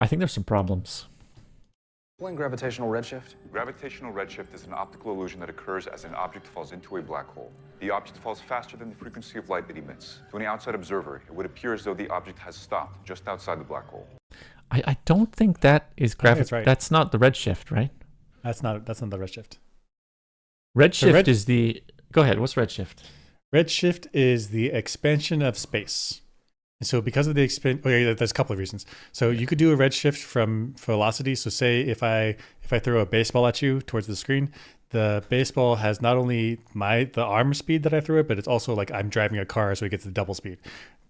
I think there's some problems. Explain gravitational redshift. Gravitational redshift is an optical illusion that occurs as an object falls into a black hole. The object falls faster than the frequency of light it emits. To any outside observer, it would appear as though the object has stopped just outside the black hole. I don't think that is gravity. Right. That's not the redshift, right? That's not the redshift. Redshift is the... Go ahead, what's redshift? Redshift is the expansion of space. And so because of the there's a couple of reasons. So you could do a redshift from velocity. So say if I throw a baseball at you towards the screen, the baseball has not only the arm speed that I threw it, but it's also like I'm driving a car, so it gets the double speed.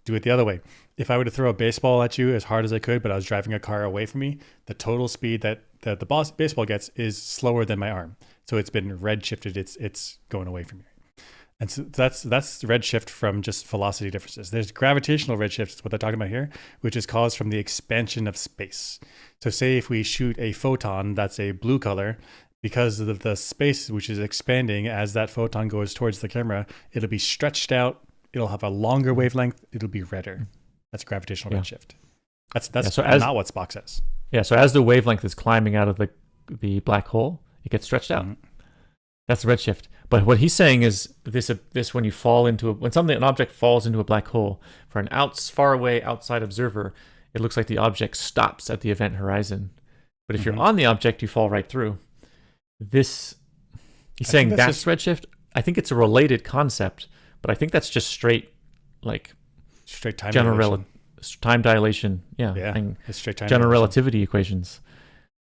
Do it the other way. If I were to throw a baseball at you as hard as I could, but I was driving a car away from me, the total speed that the baseball gets is slower than my arm. So it's been redshifted. It's going away from you. And so that's redshift from just velocity differences. There's gravitational redshift, is what they're talking about here, which is caused from the expansion of space. So say if we shoot a photon that's a blue color, because of the space which is expanding as that photon goes towards the camera, it'll be stretched out. It'll have a longer wavelength. It'll be redder. That's gravitational redshift. That's not what Spock says. Yeah, so as the wavelength is climbing out of the black hole, it gets stretched out. Mm-hmm. That's redshift. But what he's saying is this when an object falls into a black hole, for an far away outside observer, it looks like the object stops at the event horizon. But if you're on the object, you fall right through. He's saying that's redshift. I think it's a related concept, but I think that's just straight time dilation. Time dilation. Yeah. It's straight time general dilation. relativity equations.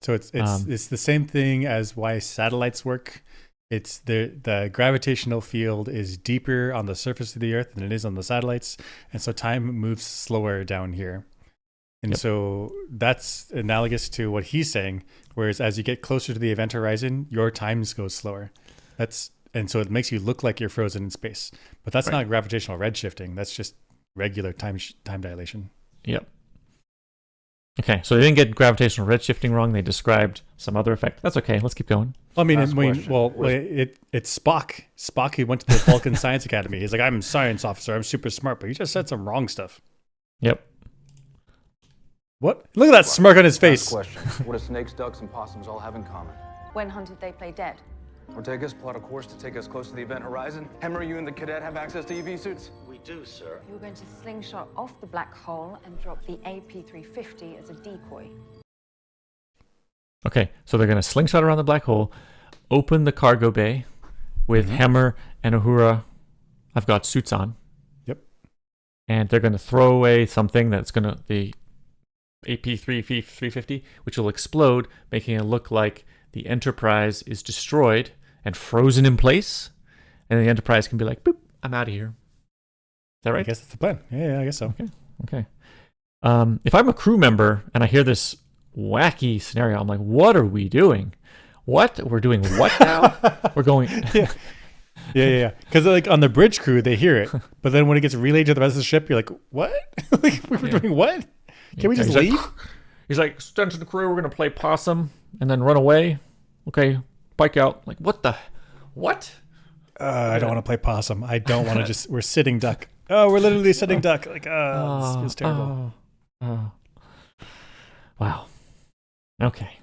So it's the same thing as why satellites work. It's the gravitational field is deeper on the surface of the Earth than it is on the satellites, and so time moves slower down here. And so that's analogous to what he's saying. Whereas as you get closer to the event horizon, your times go slower. And so it makes you look like you're frozen in space. But that's not gravitational redshifting. That's just regular time dilation. Yep. Okay, so they didn't get gravitational redshifting wrong. They described some other effect. That's okay. Let's keep going. It's Spock. Spock, he went to the Vulcan Science Academy. He's like, I'm a science officer. I'm super smart, but he just said some wrong stuff. Yep. What? Look at that smirk on his face. Question. What do snakes, ducks, and possums all have in common? When hunted, they play dead. Ortegas, plot a course to take us close to the event horizon. Hemmer, you and the cadet have access to EV suits? We do, sir. You were going to slingshot off the black hole and drop the AP350 as a decoy. Okay, so they're going to slingshot around the black hole, open the cargo bay with Hemmer and Uhura. I've got suits on. Yep. And they're going to throw away something that's going to, the AP350, which will explode, making it look like the Enterprise is destroyed and frozen in place. And the Enterprise can be like, boop, I'm out of here. Is that right? I guess that's the plan. Yeah, I guess so. Okay. If I'm a crew member and I hear this wacky scenario, I'm like, what are we doing? What? We're doing what now? We're going... Yeah. Because like on the bridge crew, they hear it. But then when it gets relayed to the rest of the ship, you're like, what? Like, we're doing what? Can we just leave? He's like, stand to the crew, we're going to play possum and then run away. Okay, Pike out. Like, what the... What? I don't want to play possum. I don't want to we're sitting duck. Oh, we're literally sitting duck. Like, this feels terrible. Wow. Okay.